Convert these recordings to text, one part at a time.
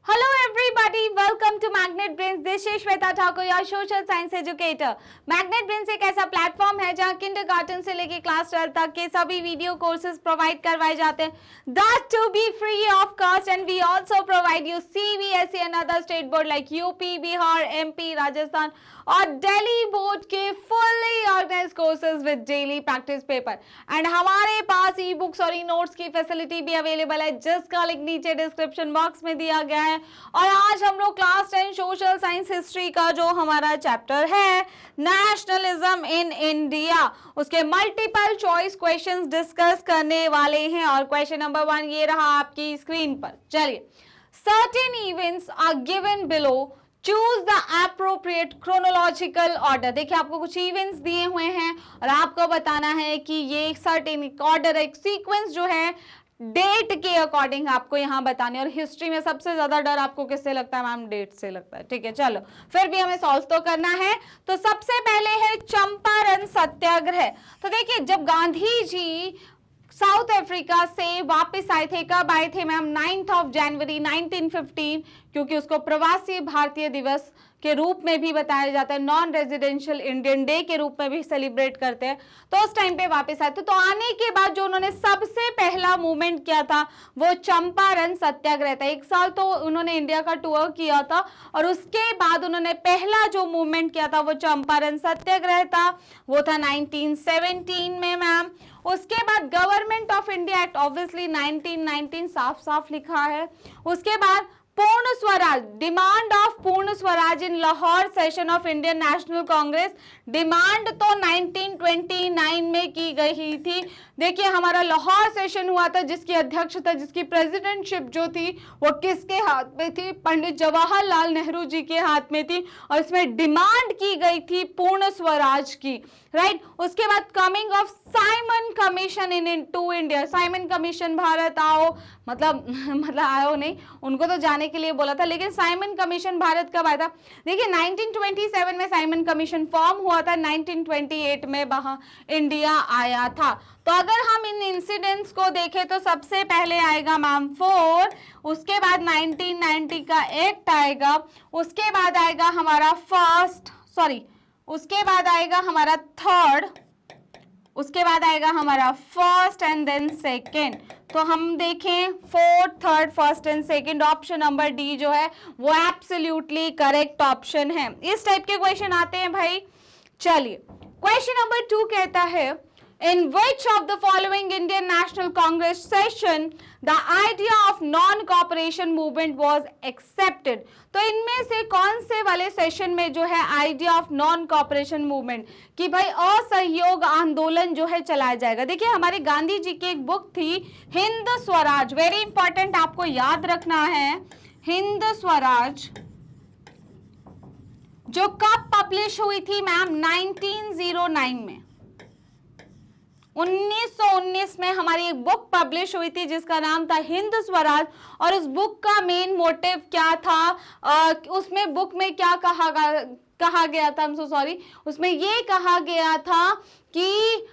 Hello everybody, welcome to Magnet Brains. This is Shweta Thakur, your social science educator. Magnet Brains एक ऐसा platform है जहाँ kindergarten से लेके क्लास 12 तक के सभी वीडियो कोर्सेज प्रोवाइड करवाए जाते हैं. That to be free of cost, and we also provide you CBSE and other state board like UP, Bihar, MP, Rajasthan और दिल्ली बोर्ड के fully organized courses with daily practice paper. And हमारे पास e books और e notes की facility भी available है जिसका link नीचे description box में दिया गया है. और आज हम लोग क्लास 10 सोशल साइंस हिस्ट्री का जो हमारा चैप्टर है नेशनलिज्म इन इंडिया, उसके मल्टीपल चॉइस क्वेश्चंस डिस्कस करने वाले हैं. और क्वेश्चन नंबर 1 ये रहा आपकी स्क्रीन पर. चलिए, certain events are given below, choose the appropriate chronological order. देखिए, आपको कुछ इवेंट्स दिए हुए हैं और आपको बताना है कि ये सर्टेन ऑर्डर, एक सीक्वेंस जो है डेट के अकॉर्डिंग आपको यहाँ बताने. और हिस्ट्री में सबसे ज्यादा डर आपको किससे लगता है मैम? डेट से लगता है. ठीक है, चलो फिर भी हमें सॉल्व तो करना है. तो सबसे पहले है चंपारण सत्याग्रह. तो देखिए, जब गांधी जी साउथ अफ्रीका से वापस आए थे, कब आए थे मैम? 9 जनवरी 1915, क्योंकि उसको प्रवासी भारतीय दिवस के रूप में भी बताया जाता है, नॉन रेजिडेंशियल इंडियन डे के रूप में भी सेलिब्रेट करते हैं. तो उस टाइम पे वापस आए थे. तो आने के बाद जो उन्होंने सबसे पहला मूवमेंट किया था वो चंपारण सत्याग्रह था. 1 साल तो उन्होंने इंडिया का टूर किया था और उसके बाद उन्होंने पहला जो मूवमेंट किया था वो चंपारण सत्याग्रह था. वो था 1917 में मैम. उसके बाद government of India act, obviously 1919 साफ साफ लिखा है. उसके बाद पूर्ण Swaraj, demand of Purna Swaraj in Lahore session of Indian national Congress. Demand तो 1929 में की गई थी. देखिए, हमारा लाहौर सेशन हुआ था जिसकी अध्यक्षता, जिसकी प्रेसिडेंटशिप जो थी वो किसके हाथ में थी? पंडित जवाहरलाल नेहरू जी के हाथ में थी. और इसमें डिमांड की गई थी पूर्ण स्वराज की, राइट. उसके बाद coming of Simon commission into India. Simon commission भारत आओ, मतलब आओ नहीं, उनको तो जाने के लिए बोला था, लेकिन साइमन कमीशन भारत कब आया था? देखिए, 1927 में साइमन कमीशन फॉर्म हुआ था, 1928 में वहां इंडिया आया था. तो अगर हम इन इंसिडेंट्स को देखें तो सबसे पहले आएगा मैम 4, उसके बाद 1990 का एक्ट आएगा, उसके बाद आएगा हमारा उसके बाद आएगा हमारा 3rd, उसके बाद आएगा हमारा 1st एंड देन 2nd. तो हम देखें 4th, 3rd, 1st and 2nd, option number D जो है वो एब्सोल्युटली करेक्ट ऑप्शन है. इस टाइप के क्वेश्चन आते हैं भाई. चलिए, क्वेश्चन नंबर 2 कहता है, in which of the following Indian National Congress session the idea of non-cooperation movement was accepted. तो इनमें से कौन से वाले सेशन में जो है idea of non cooperation movement कि भाई असहयोग आंदोलन जो है चलाया जाएगा? देखिए, हमारे गांधी जी की एक बुक थी हिंद स्वराज, वेरी इंपॉर्टेंट, आपको याद रखना है. हिंद स्वराज जो कब पब्लिश हुई थी मैम? 1909 में. 1919 में हमारी एक बुक पब्लिश हुई थी जिसका नाम था हिंद स्वराज. और उस बुक का मेन मोटिव क्या था? उसमें बुक में क्या कहा गया था? उसमें ये कहा गया था कि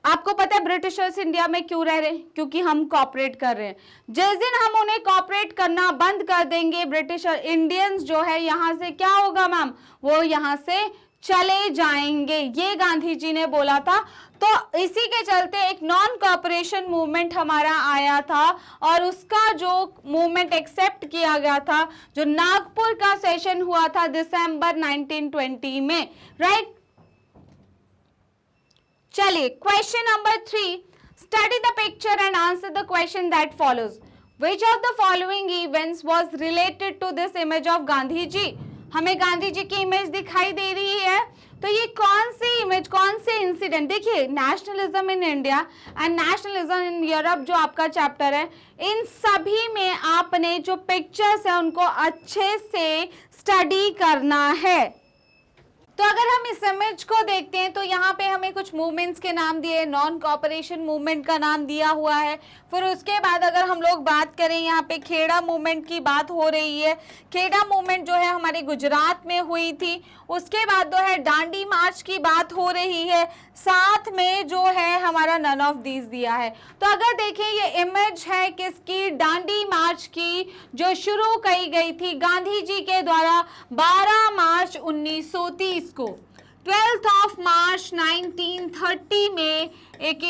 आपको पता है ब्रिटिशर्स इंडिया में क्यों रह रहे हैं? क्योंकि हम कॉपरेट कर रहे हैं. जिस दिन हम उन्हें कॉपरेट करना बंद कर देंगे, ब्रिटिशर इंडियंस जो है यहां से क्या होगा मैम? वो यहां से चले जाएंगे. ये गांधी जी ने बोला था. तो इसी के चलते एक नॉन कॉपरेशन मूवमेंट हमारा आया था और उसका जो मूवमेंट एक्सेप्ट किया गया था, जो नागपुर का सेशन हुआ था दिसंबर 1920 में, राइट. चलिए, question number 3, study the picture and answer the question that follows. Which of the following events was related to this image of Gandhi ji? हमें गांधी जी की इमेज दिखाई दे रही है. तो ये कौन सी इमेज, कौन से इंसिडेंट? देखिए, nationalism in India and nationalism in Europe जो आपका चैप्टर है, इन सभी में आपने जो पिक्चर्स है उनको अच्छे से स्टडी करना है. तो अगर हम इस इमेज को देखते हैं तो यहाँ पे हमें कुछ मूवमेंट्स के नाम दिए, नॉन कॉपरेशन मूवमेंट का नाम दिया हुआ है। फिर उसके बाद अगर हम लोग बात करें, यहाँ पे खेड़ा मूवमेंट की बात हो रही है। खेड़ा मूवमेंट जो है हमारे गुजरात में हुई थी। उसके बाद जो है दांडी मार्च की बात हो रही है, साथ में जो है हमारा नन ऑफ दीज दिया है। तो अगर देखें ये इमेज है किसकी, दांडी मार्च की, जो शुरू की गई थी गांधी जी के द्वारा 12 मार्च 1930 को। 12 मार्च 1930 में एक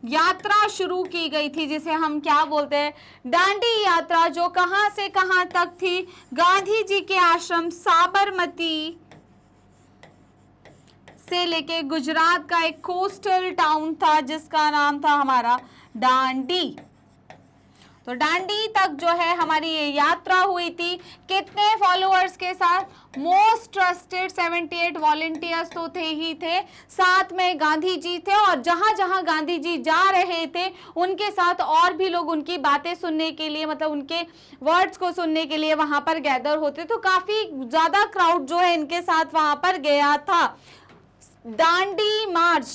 यात्रा शुरू की गई थी जिसे हम क्या बोलते हैं, दांडी यात्रा, जो कहां से कहां तक थी, गांधी जी के आश्रम साबरमती से लेके गुजरात का एक कोस्टल टाउन था जिसका नाम था हमारा दांडी। तो दांडी तक जो है हमारी ये यात्रा हुई थी। कितने फॉलोअर्स के साथ, मोस्ट ट्रस्टेड 78 वॉलंटियर्स तो थे ही थे, साथ में गांधी जी थे, और जहां जहां गांधी जी जा रहे थे उनके साथ और भी लोग उनकी बातें सुनने के लिए, मतलब उनके वर्ड्स को सुनने के लिए वहां पर गैदर होते। तो काफी ज्यादा क्राउड जो है इनके साथ वहां पर गया था। दांडी मार्च,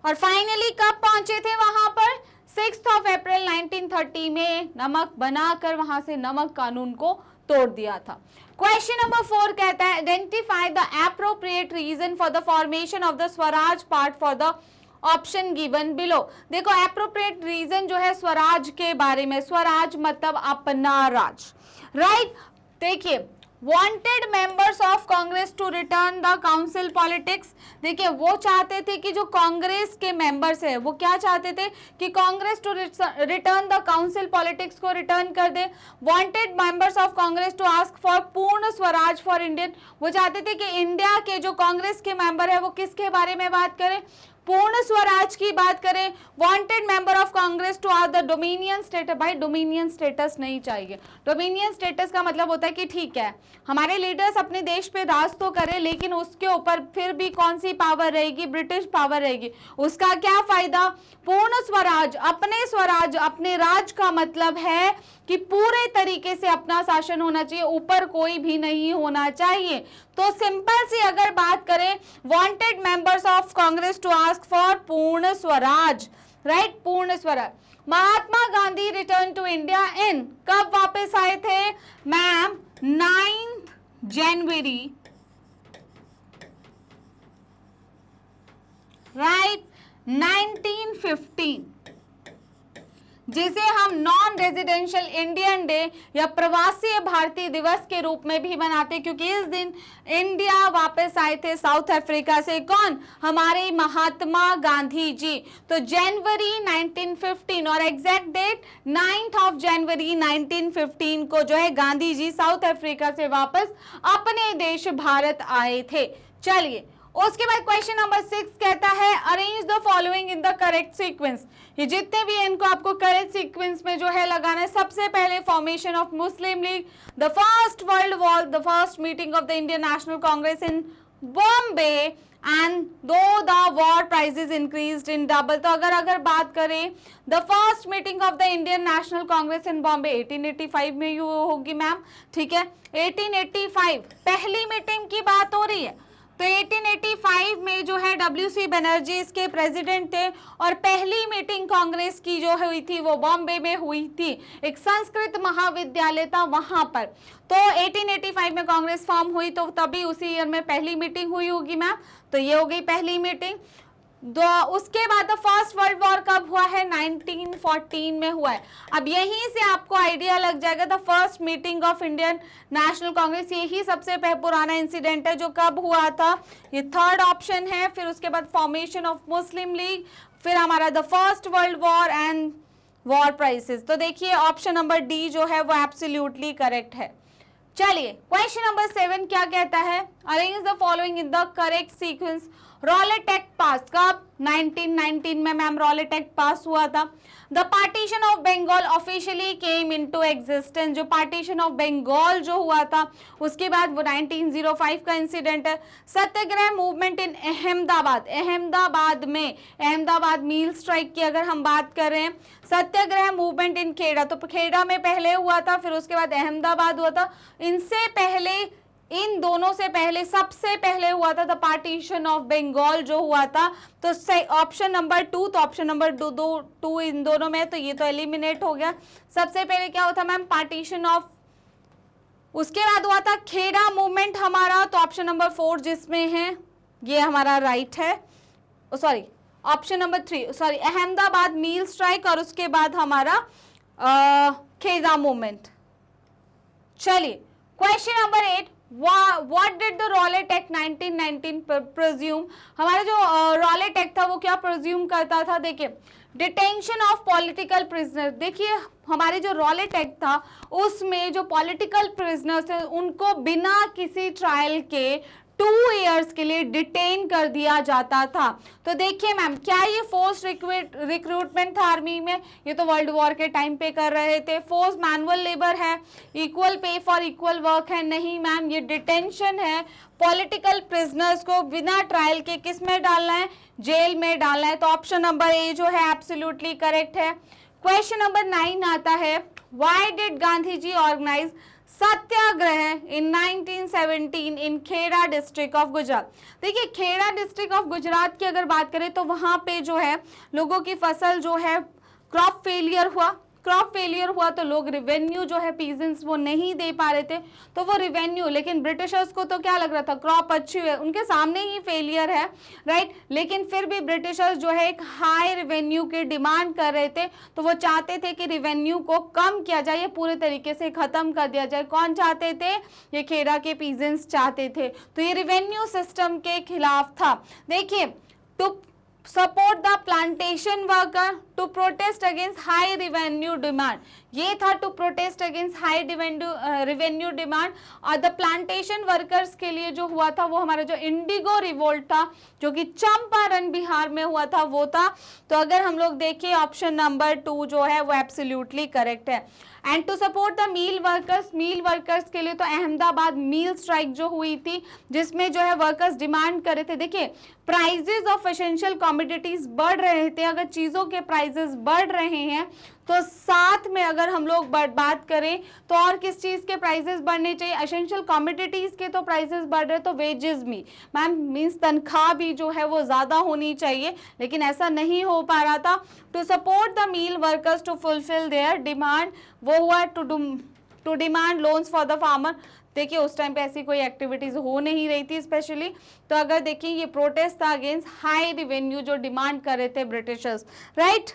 और फाइनली कब पहुंचे थे वहां पर, 6 अप्रैल 1930 में नमक बनाकर वहां से नमक कानून को तोड़ दिया था। क्वेश्चन नंबर 4 कहता है identify the appropriate reason for the formation of the Swaraj part for the option given below. देखो एप्रोप्रिएट रीजन जो है स्वराज के बारे में, स्वराज मतलब अपना राज, राइट। देखिए wanted members of Congress to return the council politics. देखिए वो चाहते थे कि जो कांग्रेस के मेंबर्स है वो क्या चाहते थे कि Congress to return the council politics को रिटर्न कर दे। Wanted members of Congress to ask for Purna Swaraj for Indian. वो चाहते थे कि इंडिया के जो कांग्रेस के मेंबर है वो किसके बारे में बात करें, पूर्ण स्वराज की बात करें। Wanted member of Congress to ask the dominion status. भाई डोमिनियन स्टेटस नहीं चाहिए। डोमिनियन स्टेटस का मतलब होता है कि ठीक है हमारे लीडर्स अपने देश पे राज तो करें लेकिन उसके ऊपर फिर भी कौन सी पावर रहेगी, ब्रिटिश पावर रहेगी, उसका क्या फायदा। पूर्ण स्वराज, अपने राज का मतलब है कि पूरे तरीके से अपना शासन होना चाहिए, ऊपर कोई भी नहीं होना चाहिए। तो सिंपल सी अगर बात करें, wanted members of Congress to ask for Purna Swaraj, right, Purna Swaraj. Mahatma Gandhi return to India in, कब वापस आए थे मैम, 9 जनवरी, राइट, 1915, जिसे हम नॉन रेजिडेंशियल इंडियन डे या प्रवासी भारतीय दिवस के रूप में भी मनाते, क्योंकि इस दिन इंडिया वापस आए थे साउथ अफ्रीका से। कौन, हमारे महात्मा गांधी जी। तो जनवरी 1915 और एग्जैक्ट डेट 9 जनवरी 1915 को जो है गांधी जी साउथ अफ्रीका से वापस अपने देश भारत आए थे। चलिए उसके बाद क्वेश्चन नंबर 6 कहता है arrange the following in the correct sequence. ये जितने भी इनको आपको करेक्ट सीक्वेंस में जो है लगाना है। सबसे पहले formation of Muslim League, the first world war, the first meeting of the Indian national Congress in Bombay and due the war prices increased in double. तो अगर बात करें the first meeting of the Indian national Congress in Bombay 1885 में ये होगी मैम, ठीक है, 1885 पहली मीटिंग की बात हो रही है। तो 1885 में जो है WC बनर्जी इसके प्रेसिडेंट थे और पहली मीटिंग कांग्रेस की जो हुई थी वो बॉम्बे में हुई थी, एक संस्कृत महाविद्यालय था वहां पर। तो 1885 में कांग्रेस फॉर्म हुई तो तभी उसी ईयर में पहली मीटिंग हुई होगी मैम। तो ये हो गई पहली मीटिंग। उसके बाद फर्स्ट वर्ल्ड वॉर कब हुआ है, 1914 में हुआ है। अब यहीं से आपको आइडिया लग जाएगा the first meeting of Indian national Congress, यही सबसे पुराना इंसिडेंट है जो कब हुआ था, ये थर्ड ऑप्शन है। फिर उसके बाद फॉर्मेशन ऑफ मुस्लिम लीग, फिर हमारा the first world war and war prices. तो देखिए ऑप्शन नंबर डी जो है वो एब्सोल्युटली करेक्ट है। चलिए क्वेश्चन नंबर 7 क्या कहता है, arrange the following in the correct sequence. Rowlatt act pass कब, 1919 में मैम रॉलेट एक्ट पास हुआ था। The partition of Bengal officially came into existence, जो पार्टीशन ऑफ बंगाल जो हुआ था उसके बाद वो 1905 का इंसिडेंट है। सत्याग्रह मूवमेंट इन अहमदाबाद, अहमदाबाद में अहमदाबाद मील स्ट्राइक की अगर हम बात करें, सत्याग्रह मूवमेंट इन खेड़ा, तो खेड़ा में पहले हुआ था फिर उसके बाद अहमदाबाद हुआ था। इनसे पहले इन दोनों से पहले सबसे पहले हुआ था द पार्टीशन ऑफ बंगाल जो हुआ था, तो ऑप्शन नंबर 2, तो ऑप्शन नंबर 2 इन दोनों में, तो ये तो एलिमिनेट हो गया। सबसे पहले क्या हुआ था मैम, पार्टीशन ऑफ, उसके बाद हुआ था खेड़ा मूवमेंट हमारा, तो ऑप्शन नंबर 4 जिसमें है ये हमारा राइट है, sorry option number 3, sorry Ahmedabad mill strike, और उसके बाद हमारा खेड़ा मूवमेंट। चलिए question number 8, what did the Rowlatt Act 1919 presume, हमारा जो रॉलेट एक्ट था वो क्या प्रेज्यूम करता था, देखिए डिटेंशन ऑफ पॉलिटिकल प्रिजनर। देखिए हमारे जो रॉलेट एक्ट था उसमें जो पॉलिटिकल प्रिजनर्स थे उनको बिना किसी ट्रायल के 2 इयर्स के लिए डिटेन कर दिया जाता था। तो देखिए मैम, क्या ये फोर्स रिक्रूटमेंट था आर्मी में, ये तो वर्ल्ड वॉर के टाइम पे कर रहे थे। फोर्स मैनुअल लेबर है, equal pay for equal work है, नहीं मैम ये डिटेंशन है। पॉलिटिकल प्रिजनर्स को बिना ट्रायल के किस में डालना है, जेल में डालना है, तो ऑप्शन नंबर ए जो है एब्सोल्युटली करेक्ट है। क्वेश्चन नंबर 9 आता है, why did Gandhi ji organise satyagraha in 1917 in Kheda district of Gujarat. देखिए खेड़ा डिस्ट्रिक्ट ऑफ गुजरात की अगर बात करें तो वहां पे जो है लोगों की फसल जो है क्रॉप फेलियर हुआ तो लोग रिवेन्यू जो है पीजेंट्स वो नहीं दे पा रहे थे, तो वो रिवेन्यू, लेकिन ब्रिटिशर्स को तो क्या लग रहा था क्रॉप अच्छी है, उनके सामने ही फेलियर है, राइट, लेकिन फिर भी ब्रिटिशर्स जो है एक हाई रिवेन्यू की डिमांड कर रहे थे, तो वो चाहते थे कि रिवेन्यू को कम किया जाए, ये पूरे तरीके से खत्म कर दिया जाए। कौन चाहते थे, ये खेड़ा के पीजेंट्स चाहते थे, तो ये रिवेन्यू सिस्टम के खिलाफ था। देखिए to support the plantation worker to protest against high revenue demand, ये था to protest against high revenue demand. और द प्लांटेशन वर्कर्स के लिए जो हुआ था वो हमारा जो इंडिगो रिवोल्ट था जो कि चंपारण बिहार में हुआ था वो था। तो अगर हम लोग देखें ऑप्शन नंबर 2 जो है वो एब्सोल्युटली करेक्ट है। And to support the mill workers के लिए तो अहमदाबाद मील स्ट्राइक जो हुई थी जिसमें जो है वर्कर्स डिमांड कर रहे थे, देखिए प्राइजेस ऑफ एसेंशियल कमोडिटीज बढ़ रहे थे, अगर चीज़ों के प्राइजेस बढ़ रहे हैं तो साथ में अगर हम लोग बात करें तो और किस चीज़ के प्राइजेस बढ़ने चाहिए, एसेंशियल कमोडिटीज के तो प्राइजेस बढ़ रहे तो वेजेस भी मैम मीन्स तनख्वाह भी जो है वो ज़्यादा होनी चाहिए, लेकिन ऐसा नहीं हो पा रहा था। To support the mill workers to fulfil their demand वो हुआ to demand loans for the farmer. देखिए उस टाइम पे ऐसी कोई एक्टिविटीज हो नहीं रही थी स्पेशली, तो अगर देखिए ये प्रोटेस्ट था अगेंस्ट हाई रिवेन्यू जो डिमांड कर रहे थे ब्रिटिशर्स, राइट।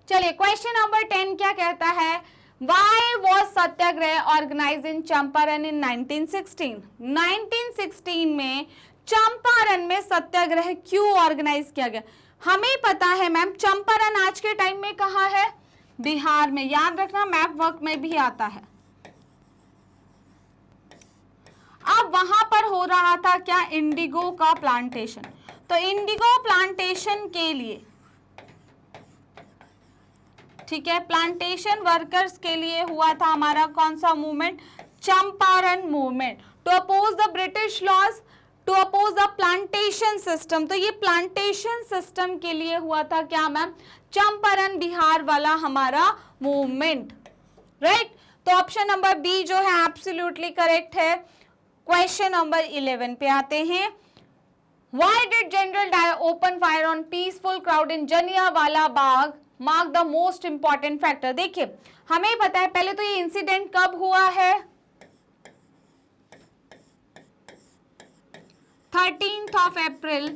चलिए क्वेश्चन नंबर 10 क्या कहता है, वाई वॉज सत्याग्रह ऑर्गेनाइज इन चंपारण इन 1916। 1916 में चंपारण में सत्याग्रह क्यों ऑर्गेनाइज किया गया। हमें पता है मैम चंपारण आज के टाइम में कहाँ है, बिहार में, याद रखना मैप वर्क में भी आता है। अब वहां पर हो रहा था क्या, इंडिगो का प्लांटेशन, तो इंडिगो प्लांटेशन के लिए, ठीक है, प्लांटेशन वर्कर्स के लिए हुआ था हमारा कौन सा movement, Champaran movement, to oppose the British laws, to oppose the plantation system. तो ये प्लांटेशन सिस्टम के लिए हुआ था क्या मैम, चंपारण बिहार वाला हमारा मूवमेंट, राइट। तो ऑप्शन नंबर बी जो है एब्सोल्युटली करेक्ट है। क्वेश्चन नंबर 11 पे आते हैं, why did general Dyer open fire on peaceful crowd in Jallianwala Bagh mark the most important factor. देखिए हमें पता है पहले तो ये इंसिडेंट कब हुआ है, 13 अप्रैल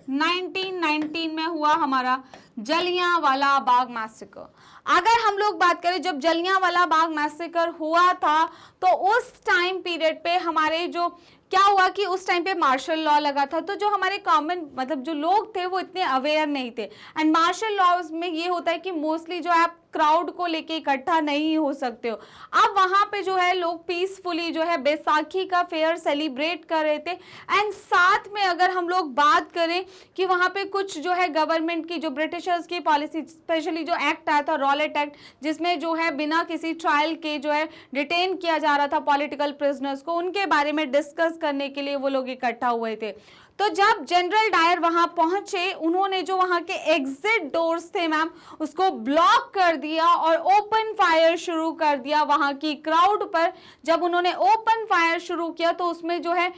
1919 में हुआ हमारा जलियांवाला बाग मैसेकर। अगर हम लोग बात करें जब जलियांवाला बाग मैसेकर हुआ था तो उस टाइम पीरियड पे हमारे जो क्या हुआ कि उस टाइम पे मार्शल लॉ लगा था, तो जो हमारे कॉमन मतलब जो लोग थे वो इतने अवेयर नहीं थे। एंड मार्शल लॉज में ये होता है कि मोस्टली जो आप क्राउड को लेके इकट्ठा नहीं हो सकते हो। अब वहाँ पे जो है लोग पीसफुली जो है बैसाखी का फेयर सेलिब्रेट कर रहे थे। एंड साथ में अगर हम लोग बात करें कि वहाँ पे कुछ जो है गवर्नमेंट की जो ब्रिटिशर्स की पॉलिसी, स्पेशली जो एक्ट आया था रॉलेट एक्ट, जिसमें जो है बिना किसी ट्रायल के जो है डिटेन किया जा रहा था पॉलिटिकल प्रिजनर्स को, उनके बारे में डिस्कस करने के लिए वो लोग इकट्ठा हुए थे। तो जब जनरल डायर वहां पहुंचे, उन्होंने जो वहां के एग्जिट डोर्स थे मैम उसको ब्लॉक कर दिया और ओपन फायर शुरू कर दिया वहां की क्राउड पर। जब उन्होंने ओपन फायर शुरू किया तो उसमें जो है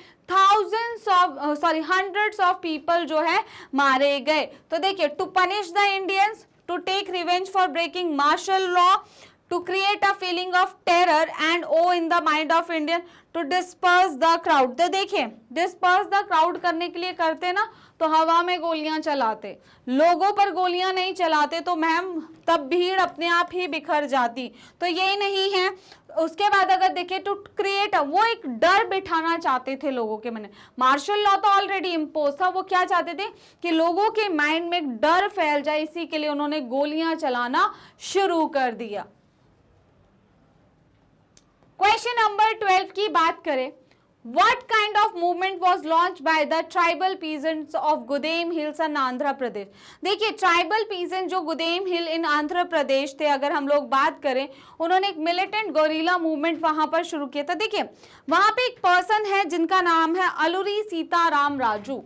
हंड्रेड्स ऑफ पीपल जो है मारे गए। तो देखिए, to punish the Indians, to take revenge for breaking martial law, to create a feeling of terror and awe in the mind of Indian, to disperse the crowd। तो देखिए, disperse the crowd करने के लिए करते ना तो हवा में गोलियां चलाते, लोगों पर गोलियां नहीं चलाते, तो मैम तब भीड़ अपने आप ही बिखर जाती। तो ये नहीं है। उसके बाद अगर देखें तो क्रिएट, वो एक डर बिठाना चाहते थे लोगों के मन में। मार्शल लॉ तो ऑलरेडी इम्पोज था, वो क्या चाहते थे कि लोगों के माइंड में एक डर फैल जाए, इसी के लिए उन्होंने गोलियां चलाना शुरू कर दिया। क्वेश्चन नंबर 12 की बात करें, What kind of movement was launched by the tribal peasants of Gudem Hills in Andhra Pradesh? देखिए, ट्राइबल पीजेंट जो गुदेम हिल इन आंध्र प्रदेश थे, अगर हम लोग बात करें, उन्होंने एक मिलिटेंट गोरिल्ला मूवमेंट वहां पर शुरू किया था। देखिए, वहां पे एक पर्सन है जिनका नाम है अलूरी सीताराम राजू।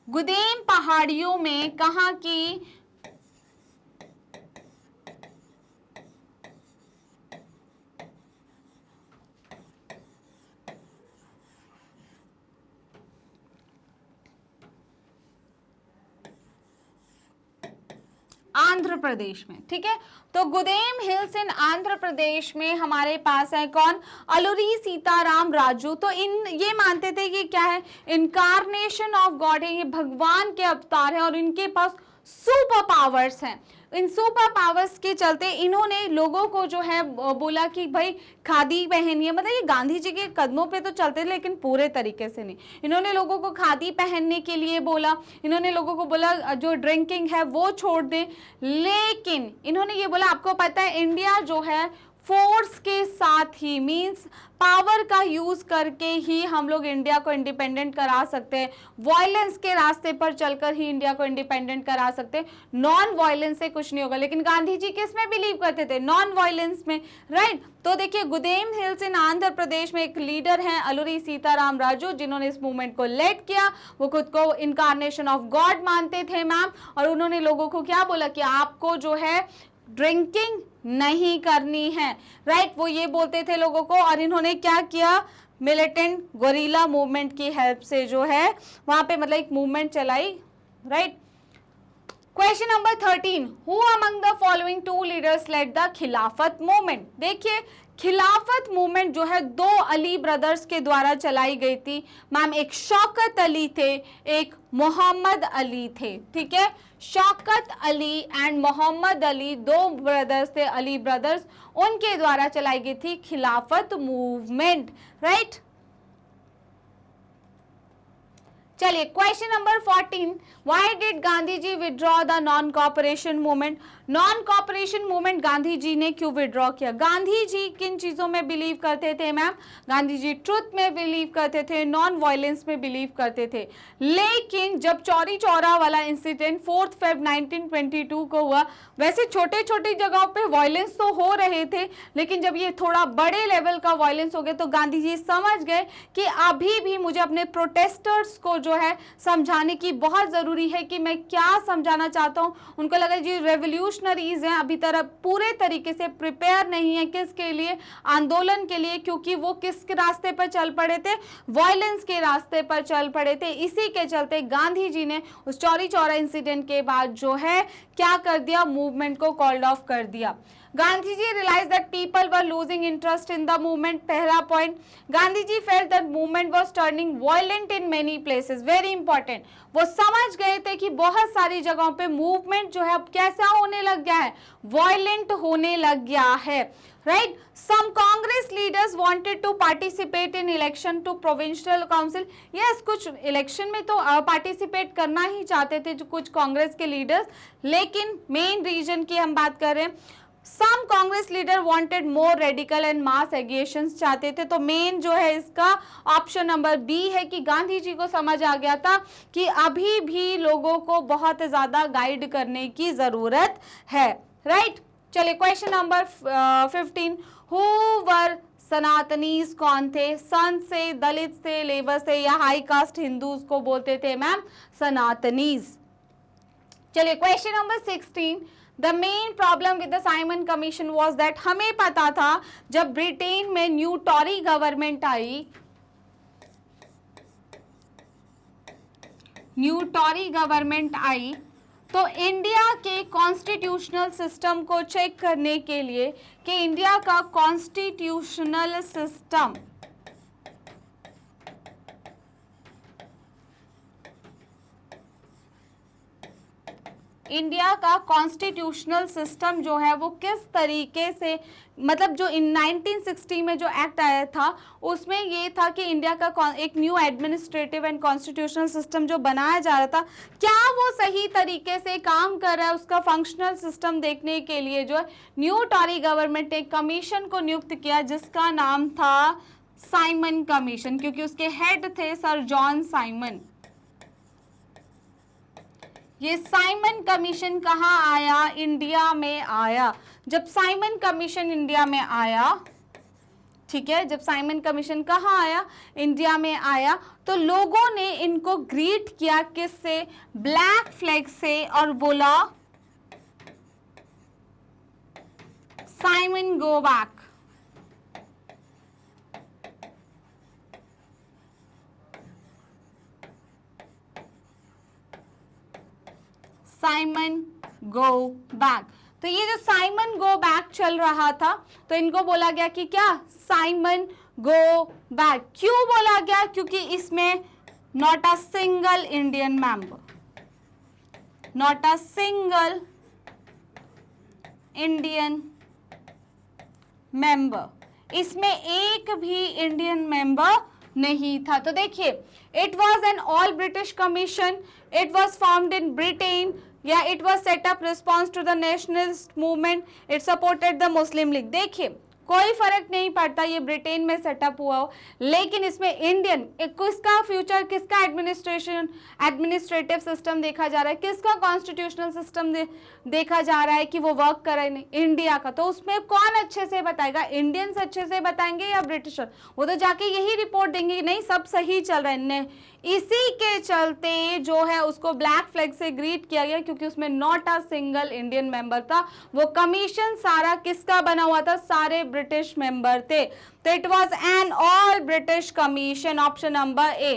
गुदेम पहाड़ियों में कहाँ की आंध्र प्रदेश में, ठीक है। तो गुदेम हिल्स इन आंध्र प्रदेश में हमारे पास है कौन? अलूरी सीताराम राजू। तो ये मानते थे कि क्या है, इनकारनेशन ऑफ गॉड है, ये भगवान के अवतार है और इनके पास सुपर पावर्स हैं। इन सुपर पावर्स के चलते इन्होंने लोगों को जो है बोला कि भाई खादी पहनिए, मतलब ये गांधी जी के कदमों पे तो चलते थे लेकिन पूरे तरीके से नहीं। इन्होंने लोगों को खादी पहनने के लिए बोला, इन्होंने लोगों को बोला जो ड्रिंकिंग है वो छोड़ दें, लेकिन इन्होंने ये बोला आपको पता है इंडिया जो है फोर्स के साथ ही, मींस पावर का यूज करके ही हम लोग इंडिया को इंडिपेंडेंट करा सकते हैं, वायलेंस के रास्ते पर चलकर ही इंडिया को इंडिपेंडेंट करा सकते हैं, नॉन वायलेंस से कुछ नहीं होगा। लेकिन गांधी जी किस में बिलीव करते थे? नॉन वायलेंस में, राइट। तो देखिए, गुदेम हिल्स इन आंध्र प्रदेश में एक लीडर हैं अलूरी सीताराम राजू, जिन्होंने इस मूवमेंट को लेड किया। वो खुद को इनकारनेशन ऑफ गॉड मानते थे मैम, और उन्होंने लोगों को क्या बोला कि आपको जो है ड्रिंकिंग नहीं करनी है, राइट। वो ये बोलते थे लोगों को, और इन्होंने क्या किया, मिलिटेंट गोरिल्ला मूवमेंट की हेल्प से जो है वहां पे मतलब एक मूवमेंट चलाई, right. Question number 13, who among the following two leaders led the Khilafat movement? देखिए, खिलाफत मूवमेंट जो है दो अली ब्रदर्स के द्वारा चलाई गई थी मैम। एक शौकत अली थे, एक मोहम्मद अली थे, ठीक है। शौकत अली एंड मोहम्मद अली, दो ब्रदर्स थे, अली ब्रदर्स, उनके द्वारा चलाई गई थी खिलाफत मूवमेंट, राइट। चलिए, question number 14, why did Gandhi ji withdraw the non cooperation movement? Non cooperation movement Gandhi ji ने क्यों विड्रॉ किया? गांधी जी किन चीजों में बिलीव करते थे मैम? गांधी जी ट्रुथ में बिलीव करते थे, नॉन वायलेंस में बिलीव करते थे। लेकिन जब चौरी चौरा वाला इंसिडेंट 4 फेब 1922 को हुआ, वैसे छोटे छोटे जगहों पे वायलेंस तो हो रहे थे, लेकिन जब ये थोड़ा बड़े लेवल का वायलेंस हो गया तो गांधी जी समझ गए कि अभी भी मुझे अपने प्रोटेस्टर्स को जो है समझाने की बहुत जरूरी है कि मैं क्या समझाना चाहता हूँ। उनको लगा जी रेवोल्यूशनरीज हैं, अभी तरह पूरे तरीके से प्रिपेयर नहीं है किसके लिए? आंदोलन के लिए, क्योंकि वो किस रास्ते पर चल पड़े थे? वायलेंस के रास्ते पर चल पड़े थे। इसी के चलते गांधी जी ने उस चौरी चौरा इंसिडेंट के बाद जो है क्या कर दिया, मूवमेंट को कॉल्ड ऑफ कर दिया। Gandhi ji realise that people were losing interest in the movement. पहला point, Gandhi ji felt that movement was turning violent in many places. Very important, वो समझ गए थे कि बहुत सारी जगहों पे मूवमेंट जो है अब कैसा होने लग गया है, वायलेंट होने लग गया है, right. Some Congress leaders wanted to participate in election to provincial council. Yes, कुछ इलेक्शन में तो पार्टिसिपेट करना ही चाहते थे जो कुछ कांग्रेस के लीडर्स, लेकिन मेन रीजन की हम बात कर रहे हैं, some Congress leader wanted more radical and mass aggressions चाहते थे। तो मेन जो है इसका ऑप्शन नंबर बी है कि गांधी जी को समझ आ गया था कि अभी भी लोगों को बहुत ज्यादा गाइड करने की जरूरत है, राइट। चलिए, क्वेश्चन नंबर 15, हु वर सनातनीज कौन थे? संत से, दलित से, लेबर से या हाई कास्ट हिंदूज को बोलते थे मैम सनातनीज। चलिए question number 16, the main problem with the Simon commission was that, हमें पता था जब ब्रिटेन में न्यू टॉरी गवर्नमेंट आई, न्यू टॉरी गवर्नमेंट आई, तो इंडिया के कॉन्स्टिट्यूशनल सिस्टम को चेक करने के लिए कि इंडिया का कॉन्स्टिट्यूशनल सिस्टम इंडिया का कॉन्स्टिट्यूशनल सिस्टम जो है वो किस तरीके से, मतलब जो इन 1960 में जो एक्ट आया था उसमें ये था कि इंडिया का एक new administrative and constitutional system जो बनाया जा रहा था, क्या वो सही तरीके से काम कर रहा है, उसका फंक्शनल सिस्टम देखने के लिए जो है न्यू टॉरी गवर्नमेंट ने एक कमीशन को नियुक्त किया जिसका नाम था साइमन कमीशन, क्योंकि उसके हेड थे सर जॉन साइमन। ये साइमन कमीशन कहाँ आया? इंडिया में आया। जब साइमन कमीशन इंडिया में आया, ठीक है, जब साइमन कमीशन कहाँ आया? इंडिया में आया, तो लोगों ने इनको ग्रीट किया किससे? ब्लैक फ्लैग से, और बोला Simon go back. Simon go back. तो ये जो साइमन गो बैक चल रहा था तो इनको बोला गया कि क्या? Simon go back. क्यों बोला गया? क्योंकि इसमें not a single Indian member, not a single Indian member, इसमें एक भी इंडियन मेंबर नहीं था। तो देखिए, it was an all British commission, it was formed in Britain, या it was set up response to the nationalist movement, it supported the Muslim League. देखिए कोई फर्क नहीं पड़ता ये ब्रिटेन में सेटअप हुआ हो, लेकिन इसमें इंडियन किसका फ्यूचर, किसका एडमिनिस्ट्रेटिव सिस्टम देखा जा रहा है, किसका कॉन्स्टिट्यूशनल सिस्टम देखा जा रहा है कि वो वर्क कर रहा है, इंडिया का। तो उसमें कौन अच्छे से बताएगा? इंडियंस अच्छे से बताएंगे या ब्रिटिशर? वो तो जाके यही रिपोर्ट देंगे नहीं सब सही चल रहा है। इसी के चलते जो है उसको ब्लैक फ्लैग से ग्रीट किया गया, क्योंकि उसमें not a single Indian member था। वो कमीशन सारा किसका बना हुआ था? सारे ब्रिटिश मेंबर थे। तो it was an all British commission, option number A.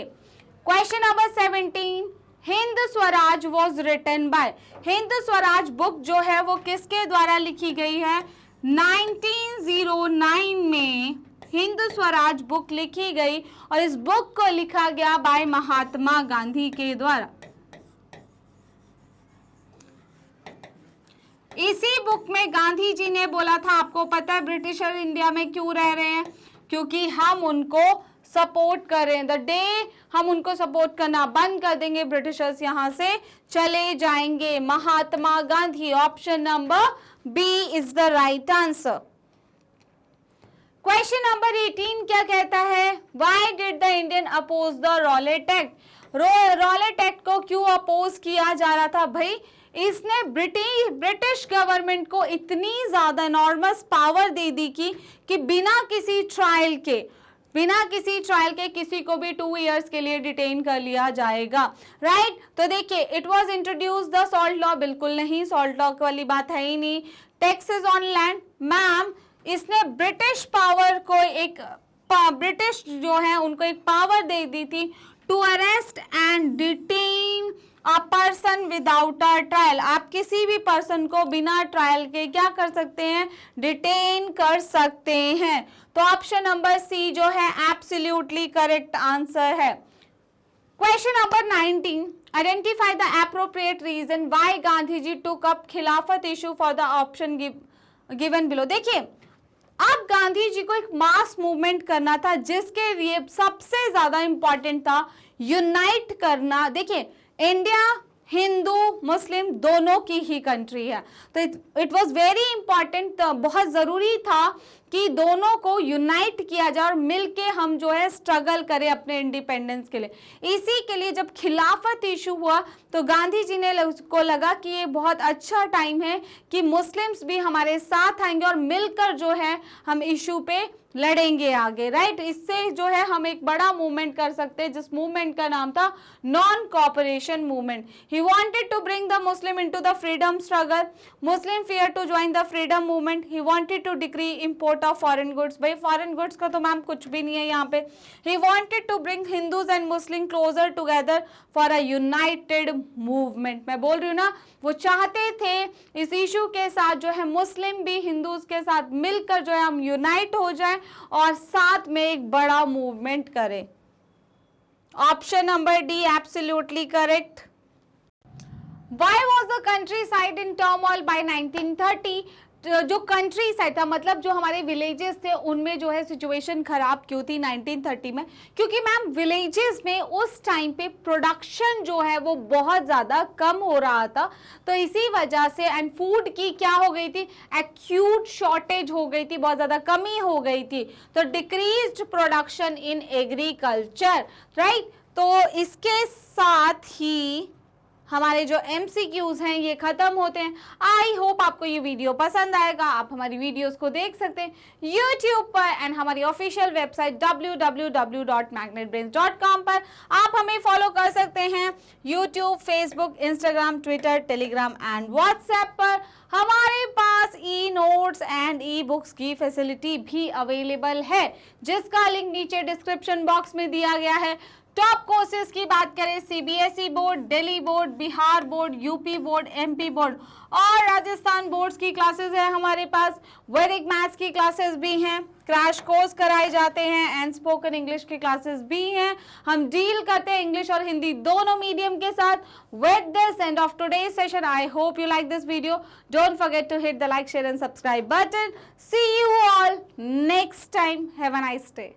Question number 17, Hind Swaraj was written by. Hind Swaraj book जो है वो किसके द्वारा लिखी गई है? 1909 में हिंद स्वराज बुक लिखी गई, और इस बुक को लिखा गया बाय महात्मा गांधी के द्वारा। इसी बुक में गांधी जी ने बोला था, आपको पता है ब्रिटिशर इंडिया में क्यों रह रहे हैं? क्योंकि हम उनको सपोर्ट कर रहे हैं। द डे हम उनको सपोर्ट करना बंद कर देंगे, ब्रिटिशर्स यहां से चले जाएंगे। Mahatma Gandhi, option number B is the right answer. Question number 18 क्या कहता है? Why did the Indian oppose the Rowlatt Act? Rowlatt Act को क्यों अपोज किया जा रहा था? भाई इसने ब्रिटिश गवर्नमेंट को इतनी ज्यादा एनॉर्मस पावर दे दी कि बिना किसी ट्रायल के किसी को भी 2 इयर्स के लिए डिटेन कर लिया जाएगा, राइट? तो देखिए, it was introduce the salt law, बिल्कुल नहीं, सॉल्ट लॉ वाली बात है ही नहीं। टैक्सेस ऑन लैंड, मैम इसने ब्रिटिश पावर को ब्रिटिश जो है उनको एक पावर दे दी थी to arrest and detain a person without a trial. आप किसी भी पर्सन को बिना ट्रायल के क्या कर सकते हैं? डिटेन कर सकते हैं। तो ऑप्शन नंबर सी जो है एब्सोल्युटली करेक्ट आंसर है। Question number 19, identify the appropriate reason why Gandhi ji took up Khilafat issue for the option given below. देखिए, अब गांधी जी को एक मास मूवमेंट करना था जिसके लिए सबसे ज्यादा इंपॉर्टेंट था यूनाइट करना। देखिए, इंडिया हिंदू मुस्लिम दोनों की ही कंट्री है, तो इट वाज वेरी इंपॉर्टेंट, बहुत जरूरी था कि दोनों को यूनाइट किया जाए और मिलके हम जो है स्ट्रगल करें अपने इंडिपेंडेंस के लिए। इसी के लिए जब खिलाफत इशू हुआ तो गांधी जी ने को लगा कि ये बहुत अच्छा टाइम है कि मुस्लिम्स भी हमारे साथ आएंगे और मिलकर जो है हम इशू पे लड़ेंगे आगे, राइट। इससे जो है हम एक बड़ा मूवमेंट कर सकते हैं, जिस मूवमेंट का नाम था non cooperation movement. He wanted to bring the Muslim into the freedom struggle, Muslim fear to join the freedom movement, he wanted to decree import of foreign goods. भाई फॉरेन गुड्स का तो ma'am कुछ भी नहीं है यहाँ पे। He wanted to bring Hindus and Muslim closer together for a united movement. मैं बोल रही हूँ ना, वो चाहते थे इस इशू के साथ जो है मुस्लिम भी हिंदूज के साथ मिलकर जो है हम यूनाइट हो जाए और साथ में एक बड़ा मूवमेंट करें। Option number D absolutely correct. Why was the countryside in turmoil by 1930? जो कंट्री साइड था, मतलब जो हमारे विलेजेस थे उनमें जो है सिचुएशन खराब क्यों थी 1930 में? क्योंकि मैम विलेजेस में उस टाइम पे प्रोडक्शन जो है वो बहुत ज़्यादा कम हो रहा था, तो इसी वजह से एंड फूड की क्या हो गई थी, एक्यूट शॉर्टेज हो गई थी, बहुत ज़्यादा कमी हो गई थी, तो decreased production in agriculture, right. तो इसके साथ ही हमारे जो MCQs हैं ये खत्म होते हैं। आई होप आपको ये वीडियो पसंद आएगा। आप हमारी वीडियोस को देख सकते हैं YouTube पर एंड हमारी ऑफिशियल वेबसाइट www.magnetbrains.com पर। आप हमें फॉलो कर सकते हैं YouTube, Facebook, Instagram, Twitter, Telegram and WhatsApp पर। हमारे पास e notes and e books की फैसिलिटी भी अवेलेबल है, जिसका लिंक नीचे डिस्क्रिप्शन बॉक्स में दिया गया है। टॉप कोर्सेज की बात करें, CBSE board, Delhi board, Bihar board, UP board, MP board और राजस्थान बोर्ड्स की क्लासेस है हमारे पास। वैदिक मैथ्स की क्लासेस भी हैं, क्रैश कोर्स कराए जाते हैं एंड स्पोकन इंग्लिश की क्लासेस भी हैं। हम डील करते हैं इंग्लिश और हिंदी दोनों मीडियम के साथ। With this end of today's session, I hope you like this video. Don't forget to hit the like, share and subscribe button. See you all next time. Have a nice day.